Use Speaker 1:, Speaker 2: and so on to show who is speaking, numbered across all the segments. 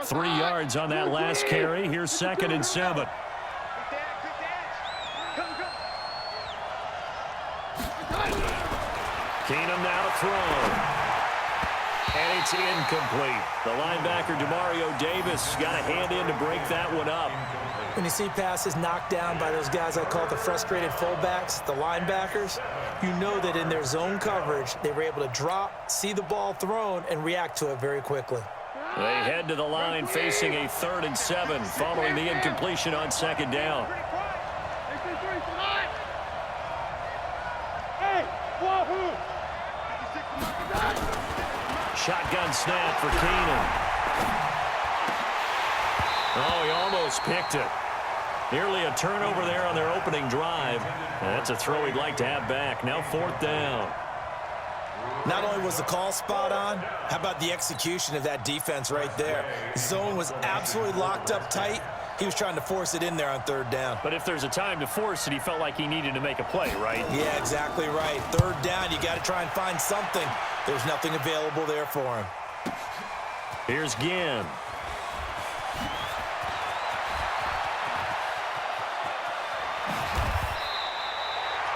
Speaker 1: 3 yards on that last carry. Here's 2nd and 7. Keenum now to throw. And it's incomplete. The linebacker, Demario Davis, got a hand in to break that one up.
Speaker 2: When you see passes knocked down by those guys I call the frustrated fullbacks, the linebackers, you know that in their zone coverage, they were able to drop, see the ball thrown, and react to it very quickly.
Speaker 1: They head to the line facing a 3rd and 7 following the incompletion on 2nd down. Shotgun snap for Keenum. Oh, he almost picked it. Nearly a turnover there on their opening drive. That's a throw he'd like to have back. Now 4th down.
Speaker 2: Not only was the call spot on, how about the execution of that defense right there? Zone was absolutely locked up tight. He was trying to force it in there on 3rd down.
Speaker 1: But if there's a time to force it, he felt like he needed to make a play, right?
Speaker 2: Yeah, exactly right. 3rd down, you got to try and find something. There's nothing available there for him.
Speaker 1: Here's Ginn.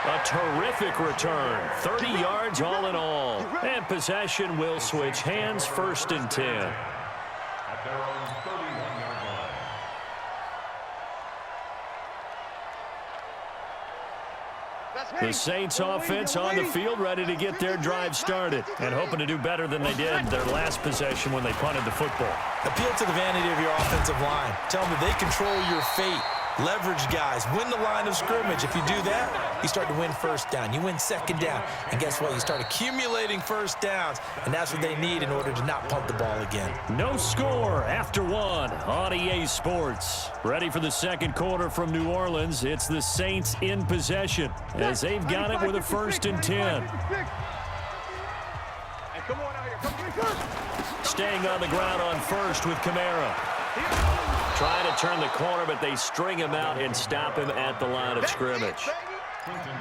Speaker 1: A terrific return. 30 yards all in all. And possession will switch hands. 1st and 10. The Saints offense on the field, ready to get their drive started and hoping to do better than they did their last possession when they punted the football.
Speaker 2: Appeal to the vanity of your offensive line. Tell them that they control your fate. Leverage guys. Win the line of scrimmage. If you do that, you start to win 1st down. You win 2nd down. And guess what? You start accumulating 1st downs. And that's what they need in order to not punt the ball again.
Speaker 1: No score after 1 on EA Sports. Ready for the 2nd quarter from New Orleans. It's the Saints in possession as they've got it with a 1st and 10. Staying on the ground on 1st with Kamara. Trying to turn the corner, but they string him out and stop him at the line of scrimmage.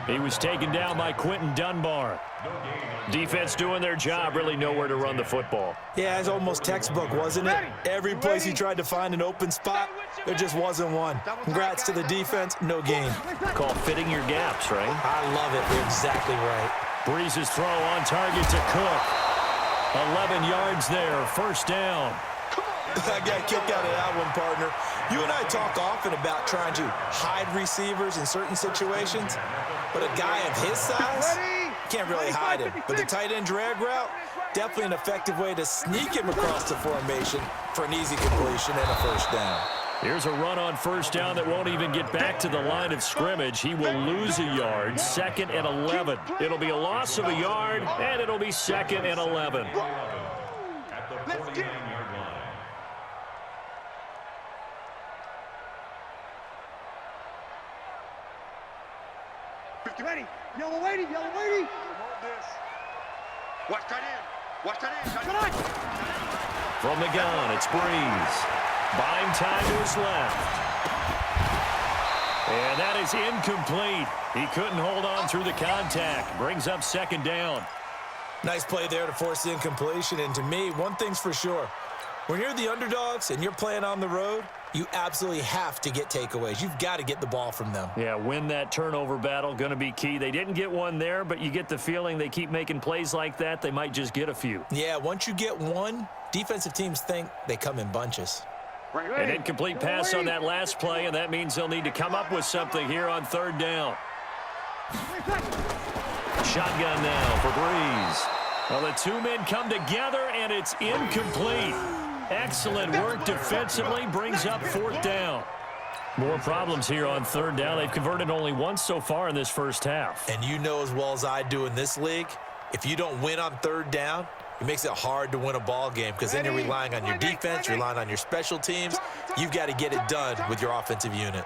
Speaker 1: He was taken down by Quentin Dunbar. Defense doing their job, really nowhere to run the football.
Speaker 2: Yeah, it's almost textbook, wasn't it? Every place he tried to find an open spot, there just wasn't one. Congrats to the defense, no gain.
Speaker 1: Called fitting your gaps, right?
Speaker 2: I love it. You're exactly right.
Speaker 1: Breeze's throw on target to Cook. 11 yards there, 1st down.
Speaker 2: I got a kick out of that one, partner. You and I talk often about trying to hide receivers in certain situations, but a guy of his size can't really hide him. But the tight end drag route, definitely an effective way to sneak him across the formation for an easy completion and a 1st down.
Speaker 1: Here's a run on 1st down that won't even get back to the line of scrimmage. He will lose a yard, 2nd and 11. It'll be a loss of a yard, and it'll be 2nd and 11.
Speaker 3: Ready, yellow lady, yellow lady. Watch tight end. Watch tight end.
Speaker 1: From the gun, it's Breeze. Buying time to his left. And that is incomplete. He couldn't hold on through the contact. Brings up 2nd down.
Speaker 2: Nice play there to force the incompletion. And to me, one thing's for sure. When you're the underdogs and you're playing on the road, you absolutely have to get takeaways. You've got to get the ball from them.
Speaker 1: Yeah, win that turnover battle, going to be key. They didn't get one there, but you get the feeling they keep making plays like that, they might just get a few.
Speaker 2: Yeah, once you get one, defensive teams think they come in bunches.
Speaker 1: An incomplete pass on that last play, and that means they'll need to come up with something here on 3rd down. Shotgun now for Breeze. Well, the 2 men come together, and it's incomplete. Excellent work defensively, brings up 4th down. More problems here on 3rd down. They've converted only once so far in this 1st half.
Speaker 2: And you know as well as I do in this league, if you don't win on 3rd down, it makes it hard to win a ball game because then you're relying on your defense, you're relying on your special teams. You've got to get it done with your offensive unit.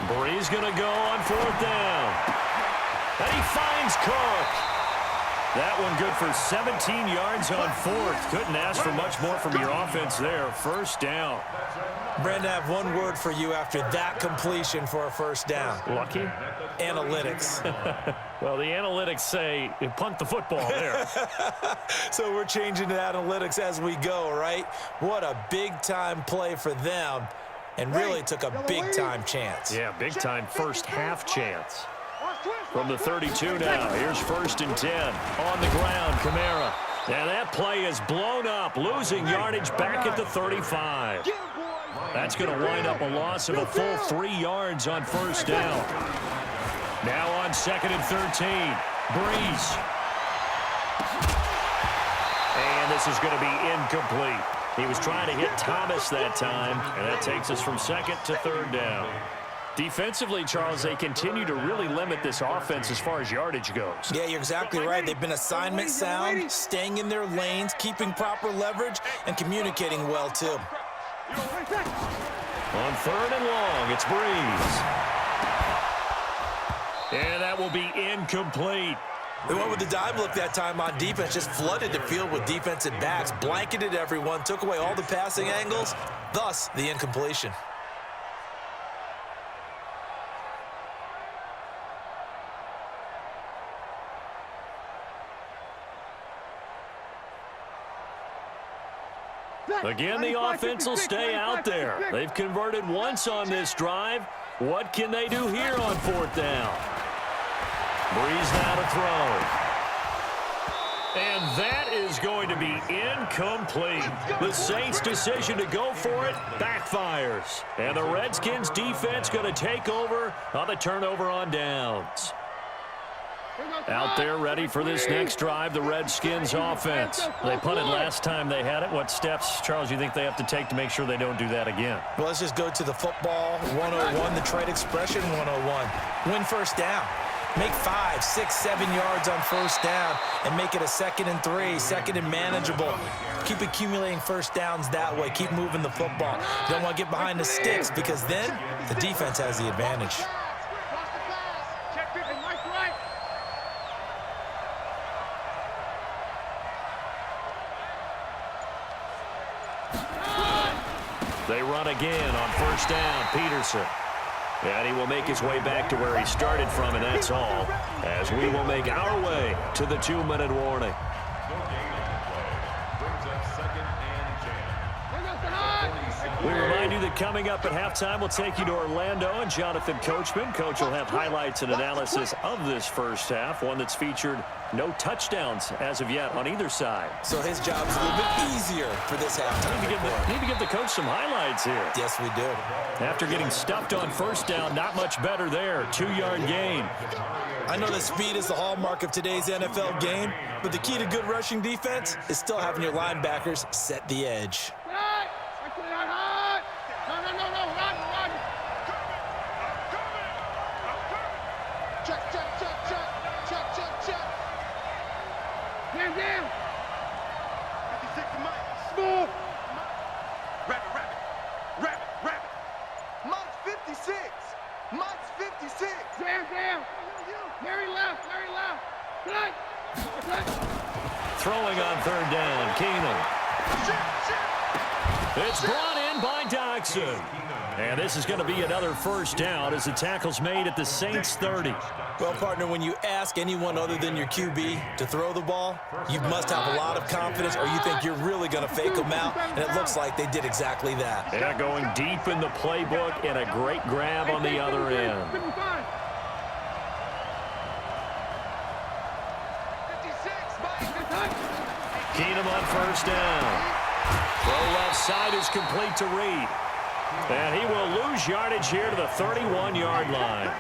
Speaker 1: Breeze going to go on 4th down. And he finds Cook. That one good for 17 yards on fourth. Couldn't ask for much more from your offense there. First down.
Speaker 2: Brandon, I have one word for you after that completion for a first down.
Speaker 1: Lucky?
Speaker 2: Analytics.
Speaker 1: Well, the analytics say you punt the football there.
Speaker 2: So we're changing to analytics as we go, right? What a big-time play for them, and really took a big-time chance.
Speaker 1: Yeah, big-time first half chance. From the 32 now, here's 1st and 10. On the ground, Kamara. And that play is blown up, losing yardage back at the 35. That's going to wind up a loss of a full 3 yards on first down. Now on 2nd and 13, Breeze. And this is going to be incomplete. He was trying to hit Thomas that time, and that takes us from 2nd to 3rd down. Defensively, Charles, they continue to really limit this offense as far as yardage goes.
Speaker 2: Yeah, you're exactly right. They've been assignment sound, staying in their lanes, keeping proper leverage, and communicating well, too.
Speaker 1: On 3rd and long, it's Breeze. And that will be incomplete.
Speaker 2: They went with the dime look that time on defense, just flooded the field with defensive backs, blanketed everyone, took away all the passing angles, thus the incompletion.
Speaker 1: Again, the offense will stay out there. They've converted once on this drive. What can they do here on 4th down? Breeze now to throw. And that is going to be incomplete. The Saints' decision to go for it backfires. And the Redskins' defense going to take over on the turnover on downs. Out there ready for this next drive, the Redskins offense. They punted last time they had it. What steps, Charles, you think they have to take to make sure they don't do that again?
Speaker 2: Well, let's just go to the football 101, the trade expression 101. Win first down. Make 5, 6, 7 yards on first down and make it a 2nd and 3, 2nd and manageable. Keep accumulating first downs that way. Keep moving the football. You don't want to get behind the sticks because then the defense has the advantage.
Speaker 1: They run again on first down, Peterson. And he will make his way back to where he started from, and that's all, as we will make our way to the 2-minute warning. We remind you that coming up at halftime, we'll take you to Orlando and Jonathan Coachman. Coach will have highlights and analysis of this first half, one that's featured no touchdowns as of yet on either side.
Speaker 2: So his job's a little bit easier for this halftime.
Speaker 1: Need to give the coach some highlights here.
Speaker 2: Yes, we do.
Speaker 1: After getting stuffed on first down, not much better there. 2-yard gain.
Speaker 2: I know that speed is the hallmark of today's NFL game, but the key to good rushing defense is still having your linebackers set the edge.
Speaker 3: Down. 56 Mike. Small. Rabbit. Mike's 56. Mike's 56. Down. Larry left. Good.
Speaker 1: Throwing on 3rd down, Keenum. It's brought in by Dodson. And this is going to be another first down as the tackle's made at the Saints' 30.
Speaker 2: Well, partner, when you ask anyone other than your QB to throw the ball, you must have a lot of confidence or you think you're really going to fake them out, and it looks like they did exactly that.
Speaker 1: Yeah, going deep in the playbook and a great grab on the other end. Keenum on first down. Throw left side is complete to Reed. And he will lose yardage here to the 31-yard line.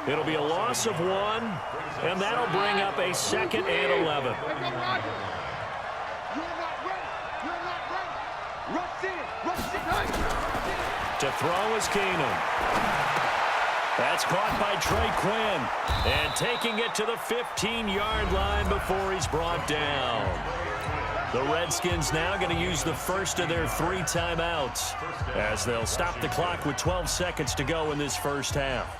Speaker 1: It'll be a loss of 1, and that'll bring up a 2nd and 11. To throw is Keenum. That's caught by Trey Quinn. And taking it to the 15-yard line before he's brought down. The Redskins now going to use the first of their 3 timeouts as they'll stop the clock with 12 seconds to go in this first half.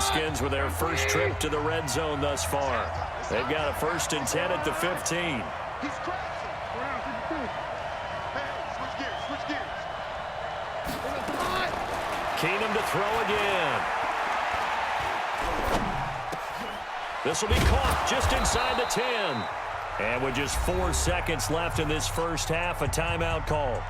Speaker 1: Redskins with their first trip to the red zone thus far. They've got a 1st and 10 at the 15.
Speaker 3: He's crashing. Hey, switch gears.
Speaker 1: Keenum to throw again. This will be caught just inside the 10. And with just 4 seconds left in this first half, a timeout call.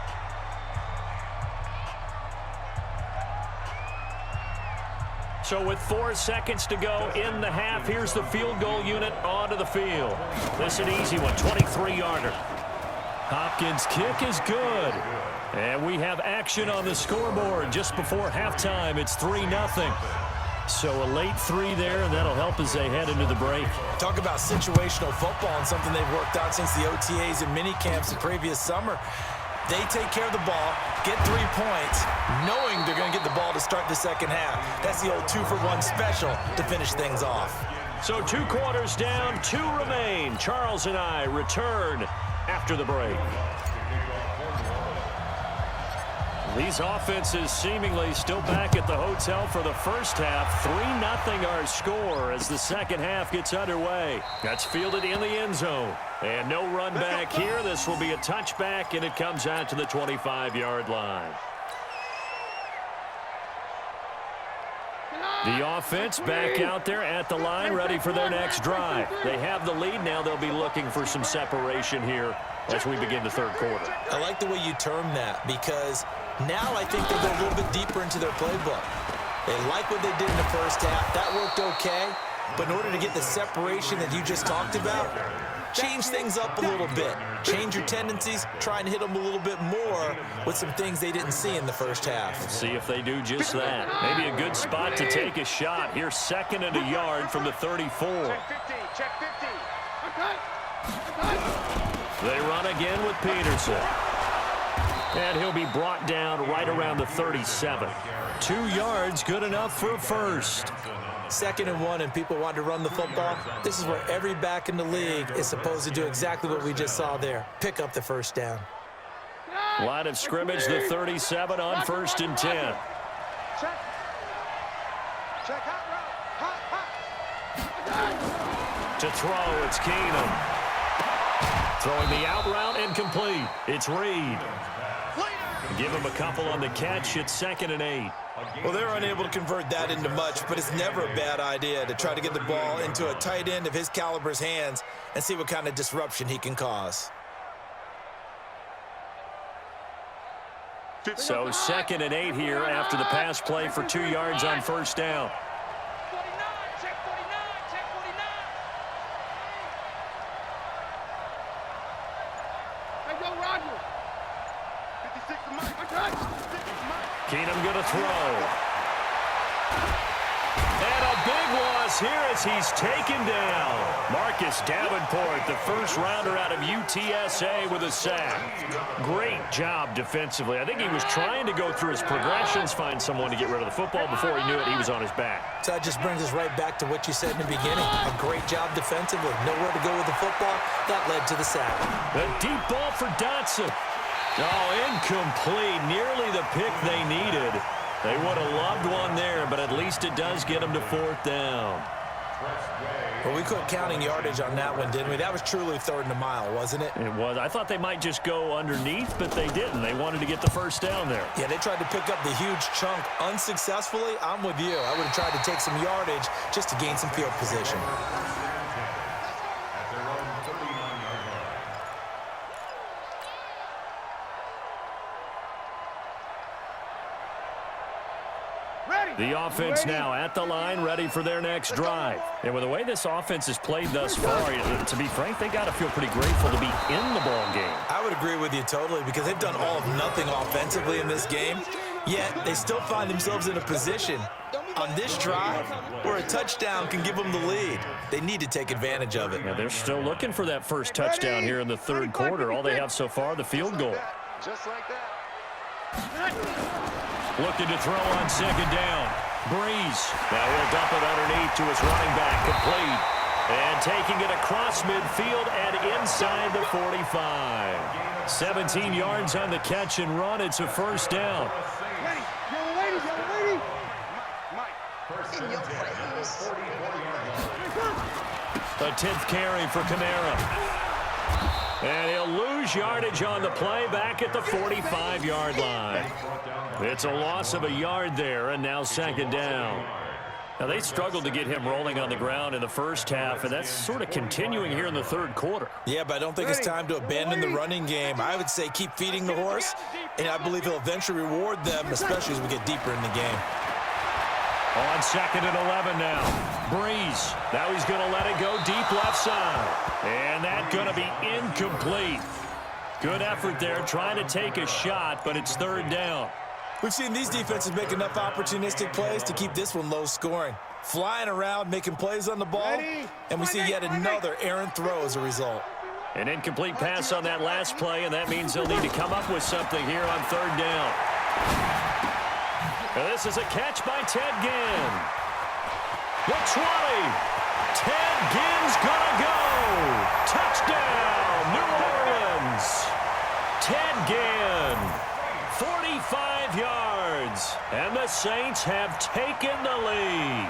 Speaker 1: So with 4 seconds to go in the half, here's the field goal unit onto the field. This is an easy one, 23-yarder. Hopkins' kick is good. And we have action on the scoreboard just before halftime. It's 3-0. So a late 3 there, and that'll help as they head into the break.
Speaker 2: Talk about situational football and something they've worked on since the OTAs and mini camps the previous summer. They take care of the ball, get 3 points, knowing they're going to get the ball to start the second half. That's the old 2-for-1 special to finish things off.
Speaker 1: So 2 quarters down, 2 remain. Charles and I return after the break. These offenses seemingly still back at the hotel for the first half. 3-0 our score as the second half gets underway. That's fielded in the end zone. And no run back here. This will be a touchback, and it comes out to the 25-yard line. The offense back out there at the line, ready for their next drive. They have the lead. Now they'll be looking for some separation here as we begin the third quarter.
Speaker 2: I like the way you term that, because now I think they go a little bit deeper into their playbook. They like what they did in the first half. That worked okay. But in order to get the separation that you just talked about, change things up a little bit. Change your tendencies. Try and hit them a little bit more with some things they didn't see in the first half.
Speaker 1: See if they do just that. Maybe a good spot to take a shot. Here's 2nd and a yard from the 34.
Speaker 3: Check 50.
Speaker 1: They run again with Peterson. And he'll be brought down right around the 37. 2 yards, good enough for a first.
Speaker 2: 2nd and 1, and people want to run the football. This is where every back in the league is supposed to do exactly what we just saw there. Pick up the first down.
Speaker 1: Line of scrimmage, the 37 on 1st and 10.
Speaker 3: Check hot route.
Speaker 1: To throw, it's Keenum. Throwing the out route, incomplete. It's Reed. Give him a couple on the catch. It's 2nd and 8.
Speaker 2: Well, they're unable to convert that into much, but it's never a bad idea to try to get the ball into a tight end of his caliber's hands and see what kind of disruption he can cause.
Speaker 1: So 2nd and 8 here after the pass play for 2 yards on first down.
Speaker 3: 49, check 49, check 49. Hey, go Roger. 56 to Mike.
Speaker 1: Keenum going to throw. And a big loss here as he's taken down. Marcus Davenport, the first rounder out of UTSA with a sack. Great job defensively. I think he was trying to go through his progressions, find someone to get rid of the football. Before he knew it, he was on his back.
Speaker 2: So that just brings us right back to what you said in the beginning. A great job defensively. Nowhere to go with the football. That led to the sack.
Speaker 1: A deep ball for Dotson. Oh, incomplete. Nearly the pick they needed. They would have loved one there, but at least it does get them to 4th down.
Speaker 2: Well, we quit counting yardage on that one, didn't we? That was truly 3rd and a mile, wasn't it?
Speaker 1: It was. I thought they might just go underneath, but they didn't. They wanted to get the first down there.
Speaker 2: Yeah, they tried to pick up the huge chunk unsuccessfully. I'm with you. I would have tried to take some yardage just to gain some field position.
Speaker 1: The offense now at the line, ready for their next drive. And with the way this offense has played thus far, to be frank, they got to feel pretty grateful to be in the ball game.
Speaker 2: I would agree with you totally, because they've done all of nothing offensively in this game, yet they still find themselves in a position on this drive where a touchdown can give them the lead. They need to take advantage of it.
Speaker 1: Yeah, they're still looking for that first touchdown here in the third quarter. All they have so far, the field goal.
Speaker 3: Just like that.
Speaker 1: Looking to throw on 2nd down. Breeze. Now he'll dump it underneath to his running back. Complete. And taking it across midfield and inside the 45. 17 yards on the catch and run. It's a first down.
Speaker 3: Ready. Young lady. Mike. In your face.
Speaker 1: A 10th carry for Kamara. And he'll lose yardage on the play back at the 45-yard line. It's a loss of a yard there, and now second down. Now, they struggled to get him rolling on the ground in the first half, and that's sort of continuing here in the third quarter.
Speaker 2: Yeah, but I don't think it's time to abandon the running game. I would say keep feeding the horse, and I believe he'll eventually reward them, especially as we get deeper in the game.
Speaker 1: On second and 11 now. Breeze. Now he's going to let it go deep left side. And that's going to be incomplete. Good effort there trying to take a shot, but it's third down.
Speaker 2: We've seen these defenses make enough opportunistic plays to keep this one low scoring. Flying around, making plays on the ball, and we see yet another errant throw as a result.
Speaker 1: An incomplete pass on that last play, and that means they'll need to come up with something here on third down. And this is a catch by Ted Ginn. The 20. Ted Ginn's gonna go. Touchdown, New Orleans. Ted Ginn, 45 yards, and the Saints have taken the lead.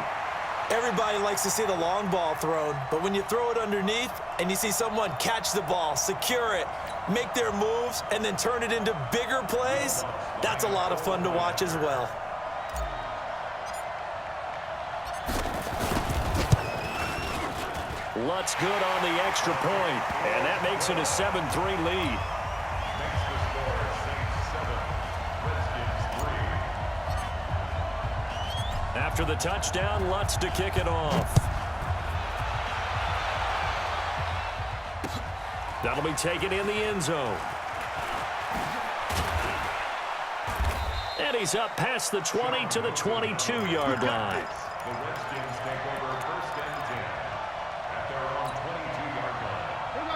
Speaker 2: Everybody likes to see the long ball thrown, but when you throw it underneath and you see someone catch the ball, secure it, make their moves, and then turn it into bigger plays, that's a lot of fun to watch as well.
Speaker 1: Lutz good on the extra point, and that makes it a 7-3 lead. After the touchdown, Lutz to kick it off. That'll be taken in the end zone. And he's up past the 20 to the 22-yard line.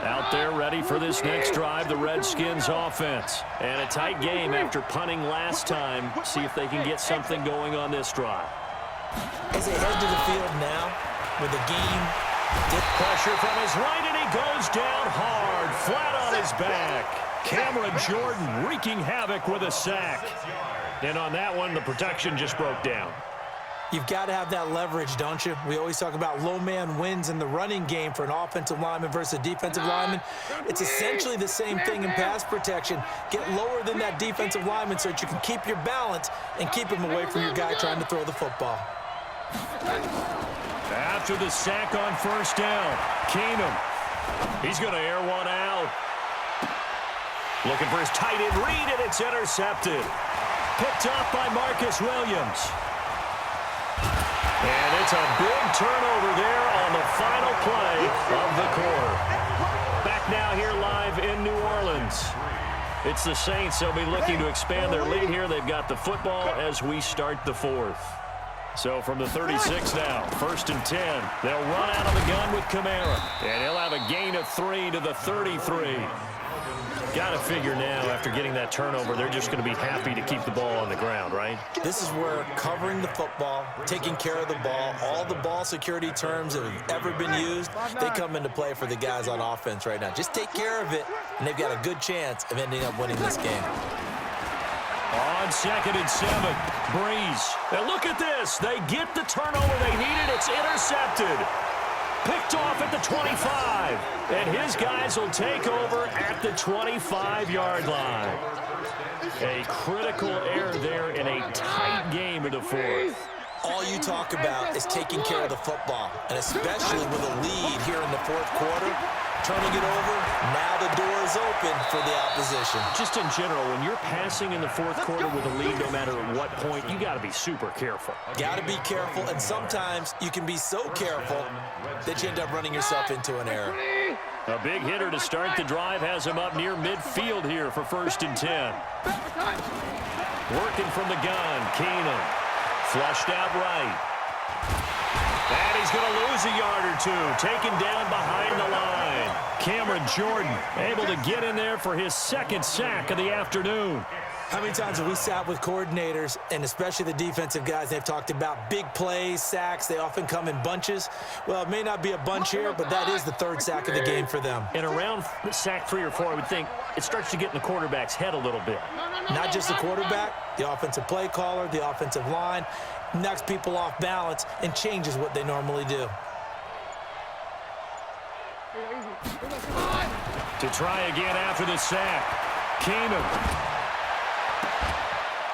Speaker 1: Out there ready for this next drive, the Redskins offense. And a tight game after punting last time. See if they can get something going on this drive.
Speaker 2: As they head to the field now with a game.
Speaker 1: Pressure from his right, and he goes down hard, flat on his back. Cameron Jordan wreaking havoc with a sack. And on that one, the protection just broke down.
Speaker 2: You've got to have that leverage, don't you? We always talk about low man wins in the running game for an offensive lineman versus a defensive lineman. It's essentially the same thing in pass protection. Get lower than that defensive lineman so that you can keep your balance and keep him away from your guy trying to throw the football.
Speaker 1: After the sack on first down, Keenum. He's going to air one out. Looking for his tight end read, and it's intercepted. Picked off by Marcus Williams. And it's a big turnover there on the final play of the quarter. Back now here live in New Orleans. It's the Saints. They'll be looking to expand their lead here. They've got the football as we start the fourth. So from the 36 now, 1st and 10. They'll run out of the gun with Kamara. And he'll have a gain of 3 to the 33. Got to figure now, after getting that turnover, they're just going to be happy to keep the ball on the ground, right?
Speaker 2: This is where covering the football, taking care of the ball, all the ball security terms that have ever been used, they come into play for the guys on offense right now. Just take care of it, and they've got a good chance of ending up winning this game.
Speaker 1: On 2nd and 7, Breeze. And look at this. They get the turnover they needed. It's intercepted. Picked off at the 25. And his guys will take over at the 25-yard line. A critical error there in a tight game in the fourth.
Speaker 2: All you talk about is taking care of the football, and especially with a lead here in the fourth quarter, turning it over, now the door is open for the opposition.
Speaker 1: Just in general, when you're passing in the fourth quarter with a lead, no matter at what point, you got to be super careful.
Speaker 2: Got to be careful, and sometimes you can be so careful that you end up running yourself into an error.
Speaker 1: A big hitter to start the drive has him up near midfield here for 1st and 10. Working from the gun, Keenum. Flushed out right. And he's going to lose a yard or two. Taken down behind the line. Cameron Jordan able to get in there for his 2nd sack of the afternoon.
Speaker 2: How many times have we sat with coordinators, and especially the defensive guys, they've talked about big plays, sacks. They often come in bunches. Well, it may not be a bunch here, but that is the third sack of the game for them.
Speaker 1: And around sack 3 or 4, I would think it starts to get in the quarterback's head a little bit.
Speaker 2: Not just the quarterback, the offensive play caller, the offensive line, knocks people off balance and changes what they normally do.
Speaker 1: To try again after the sack. Keenum.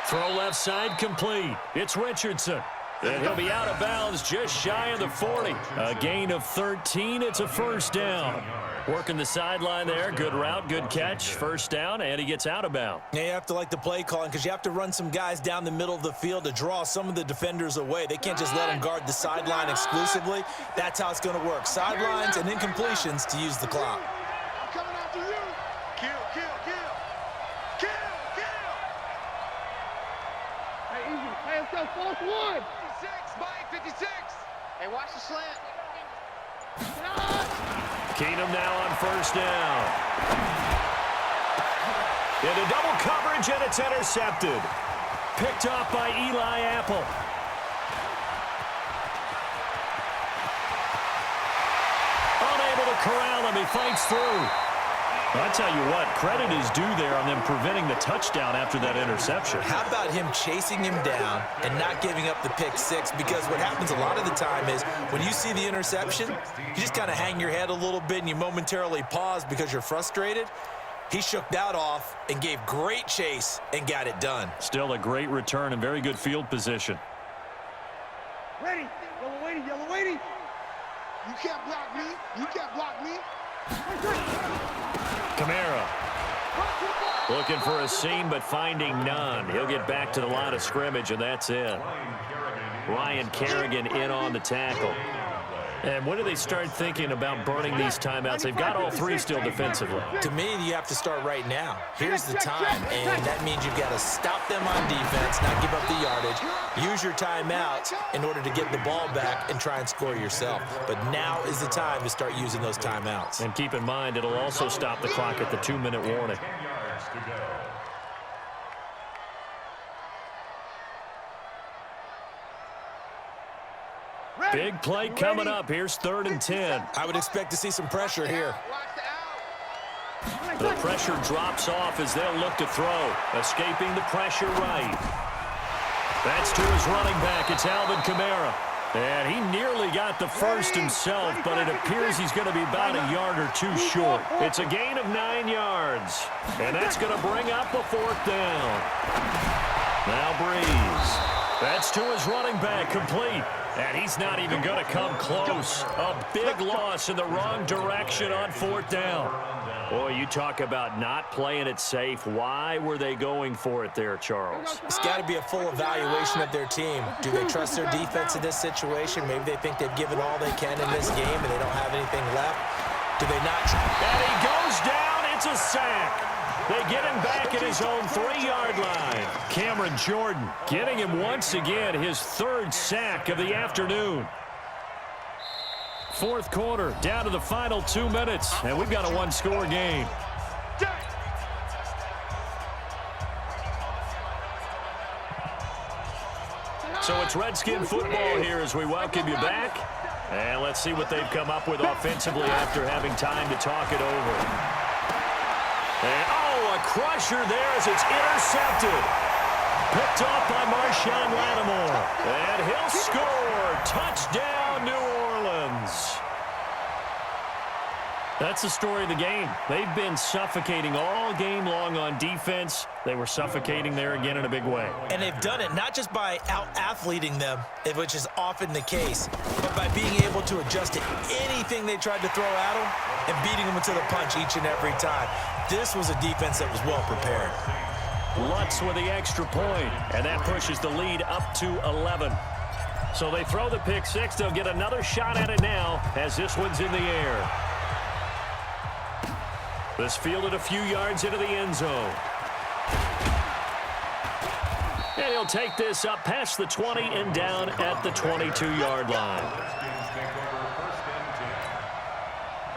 Speaker 1: Throw left side complete. It's Richardson. And he'll be out of bounds just shy of the 40. A gain of 13. It's a first down. Working the sideline there. Good route, good catch. First down, and he gets out of bounds.
Speaker 2: Yeah, you have to like the play calling because you have to run some guys down the middle of the field to draw some of the defenders away. They can't just let them guard the sideline exclusively. That's how it's going to work. Sidelines and incompletions to use the clock.
Speaker 3: I'm coming after you. Kill, kill, kill. Kill, kill. Hey, easy. Hey, let's go. Fourth one. 56, Mike, 56. Hey, watch the slant.
Speaker 1: Keenum now on first down. Into double coverage, and it's intercepted. Picked off by Eli Apple. Unable to corral him. He fights through. Well, I tell you what, credit is due there on them preventing the touchdown after that interception.
Speaker 2: How about him chasing him down and not giving up the pick six? Because what happens a lot of the time is when you see the interception, you just kind of hang your head a little bit and you momentarily pause because you're frustrated. He shook that off and gave great chase and got it done.
Speaker 1: Still a great return and very good field position.
Speaker 3: Ready. Yellow waiting, yellow waiting. You can't block me. You can't block me.
Speaker 1: Kamara looking for a seam, but finding none. He'll get back to the line of scrimmage, and that's it. Ryan Kerrigan in on the tackle. And when do they start thinking about burning these timeouts? They've got all three still defensively.
Speaker 2: To me, you have to start right now. Here's the time, and that means you've got to stop them on defense, not give up the yardage, use your timeouts in order to get the ball back and try and score yourself. But now is the time to start using those timeouts.
Speaker 1: And keep in mind, it'll also stop the clock at the 2-minute warning. Big play coming up. Here's 3rd and 10.
Speaker 2: I would expect to see some pressure here.
Speaker 1: The pressure drops off as they'll look to throw. Escaping the pressure right. That's to his running back. It's Alvin Kamara. And he nearly got the first himself, but it appears he's going to be about a yard or two short. It's a gain of 9 yards. And that's going to bring up a 4th down. Now Breeze. That's to his running back, complete. And he's not even going to come close. A big loss in the wrong direction on 4th down. Boy, you talk about not playing it safe. Why were they going for it there, Charles?
Speaker 2: It's got to be a full evaluation of their team. Do they trust their defense in this situation? Maybe they think they've given all they can in this game and they don't have anything left. Do they not?
Speaker 1: And he goes down. It's a sack. They get him back at his own 3-yard line. Cameron Jordan getting him once again, his 3rd sack of the afternoon. 4th quarter, down to the final 2 minutes, and we've got a 1-score game. So it's Redskin football here as we welcome you back. And let's see what they've come up with offensively after having time to talk it over. And, oh, a crusher there as it's intercepted. Picked off by Marshawn Lattimore. And he'll score. Touchdown, New Orleans. That's the story of the game. They've been suffocating all game long on defense. They were suffocating there again in a big way.
Speaker 2: And they've done it not just by out-athleting them, which is often the case, but by being able to adjust to anything they tried to throw at them and beating them to the punch each and every time. This was a defense that was well prepared.
Speaker 1: Lutz with the extra point, and that pushes the lead up to 11. So they throw the pick six. They'll get another shot at it now as this one's in the air. This fielded a few yards into the end zone. And he'll take this up past the 20 and down at the 22-yard line.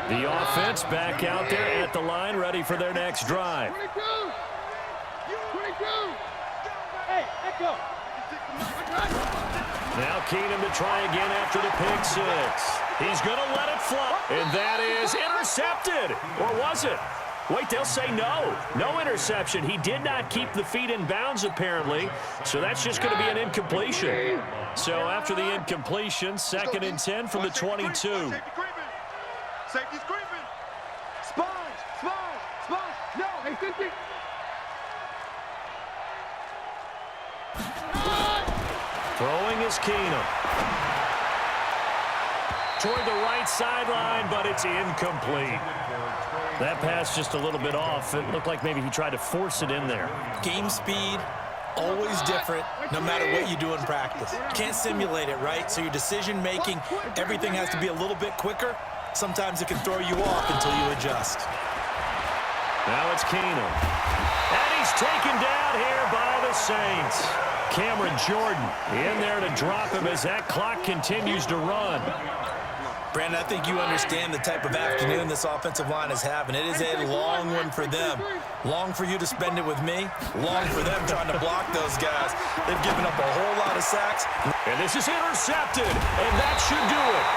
Speaker 1: The offense back out there at the line, ready for their next drive.
Speaker 3: Hey, let go.
Speaker 1: Now Keenum to try again after the pick six. He's going to let it fly. And that is intercepted. Or was it? Wait, they'll say no. No interception. He did not keep the feet in bounds, apparently. So that's just going to be an incompletion. So after the incompletion, 2nd and 10 from the 22.
Speaker 3: Safety's creeping. Sponge. No, hey, safety.
Speaker 1: Throwing is Keenum. Toward the right sideline, but it's incomplete. That pass just a little bit off. It looked like maybe he tried to force it in there.
Speaker 2: Game speed, always different, no matter what you do in practice. Can't simulate it, right? So your decision-making, everything has to be a little bit quicker. Sometimes it can throw you off until you adjust.
Speaker 1: Now it's Keenum. And he's taken down here by the Saints. Cameron Jordan in there to drop him as that clock continues to run.
Speaker 2: Brandon, I think you understand the type of afternoon this offensive line is having. It is a long one for them. Long for you to spend it with me. Long for them trying to block those guys. They've given up a whole lot of sacks.
Speaker 1: And this is intercepted, and that should do it.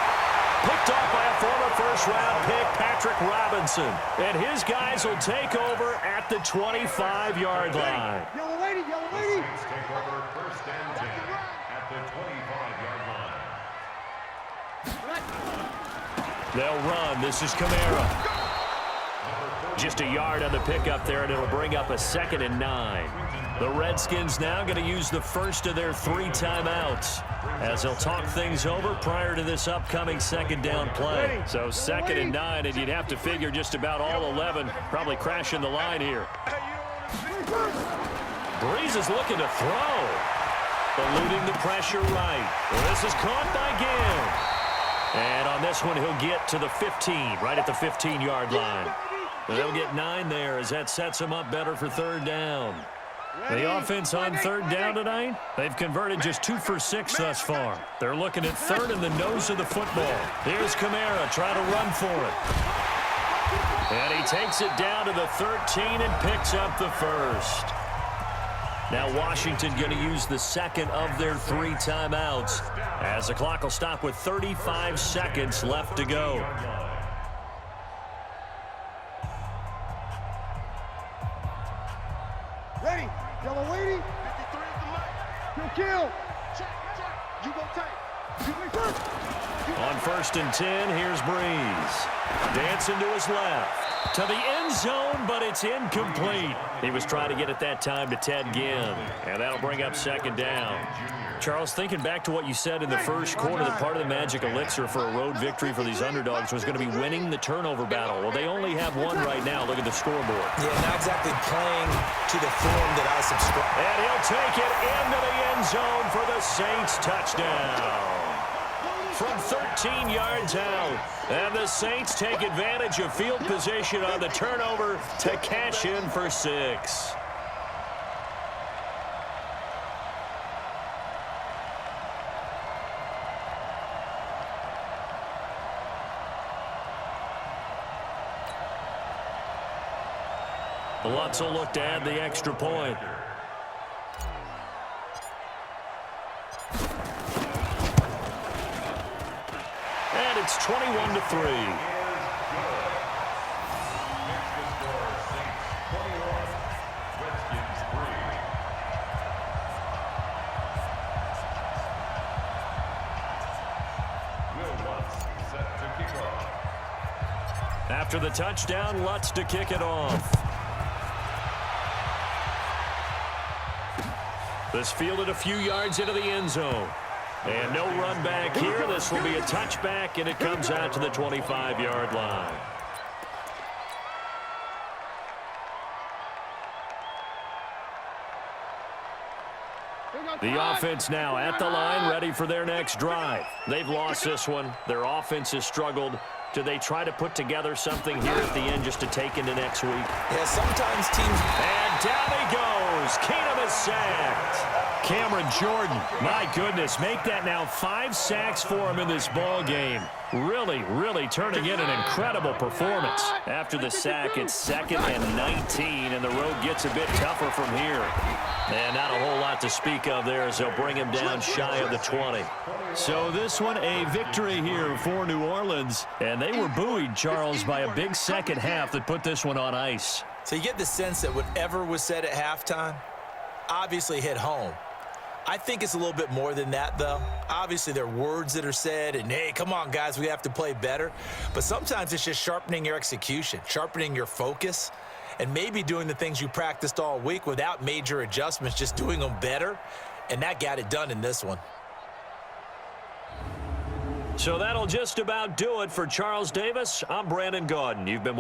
Speaker 1: Picked off by a former first-round pick, Patrick Robinson. And his guys will take over at the 25-yard line.
Speaker 3: Yellow lady.
Speaker 4: Take over 1st and 10 at the 25-yard line.
Speaker 1: They'll run. This is Kamara. Just a yard on the pickup there, and it'll bring up a 2nd and 9. The Redskins now going to use the first of their 3 timeouts as they'll talk things over prior to this upcoming 2nd down play. So 2nd and 9, and you'd have to figure just about all 11 probably crashing the line here. Breeze is looking to throw. Eluding the pressure right. Well, this is caught by Gill. And on this one, he'll get to the 15, right at the 15-yard line. And they'll get 9 there as that sets them up better for 3rd down. The offense on 3rd down tonight, they've converted just 2 for 6 thus far. They're looking at 3rd in the nose of the football. Here's Kamara trying to run for it. And he takes it down to the 13 and picks up the 1st. Now Washington going to use the 2nd of their 3 timeouts as the clock will stop with 35 seconds left to go.
Speaker 3: Ready. Yellow lady. 53 at the left. Kill. Check. You go tight. You go first.
Speaker 1: On 1st and 10, here's Breeze. Dancing to his left. To the end zone, but it's incomplete. He was trying to get it that time to Ted Ginn, and that'll bring up 2nd down. Charles, thinking back to what you said in the first quarter, that part of the magic elixir for a road victory for these underdogs was going to be winning the turnover battle. Well, they only have 1 right now. Look at the scoreboard.
Speaker 2: Yeah, not exactly playing to the form that I subscribe.
Speaker 1: And he'll take it into the end zone for the Saints touchdown. From 13 yards out. And the Saints take advantage of field position on the turnover to cash in for 6. Lutz will look to add the extra point. And it's 21-3. After the touchdown, Lutz to kick it off. This fielded a few yards into the end zone. And no run back here. This will be a touchback, and it comes out to the 25-yard line. The offense now at the line, ready for their next drive. They've lost this one. Their offense has struggled. Do they try to put together something here at the end just to take into next week?
Speaker 2: Yeah, sometimes teams...
Speaker 1: And down he goes. Keenum is sacked. Cameron Jordan, my goodness, make that now 5 sacks for him in this ball game. Really turning in an incredible performance. After the sack, it's 2nd and 19, and the road gets a bit tougher from here. And not a whole lot to speak of there as they'll bring him down shy of the 20. So this one a victory here for New Orleans. And they were buoyed, Charles, by a big second half that put this one on ice.
Speaker 2: So you get the sense that whatever was said at halftime obviously hit home. I think it's a little bit more than that, though. Obviously, there are words that are said, and, hey, come on, guys, we have to play better. But sometimes it's just sharpening your execution, sharpening your focus, and maybe doing the things you practiced all week without major adjustments, just doing them better. And that got it done in this one.
Speaker 1: So that'll just about do it for Charles Davis. I'm Brandon Gaudin. You've been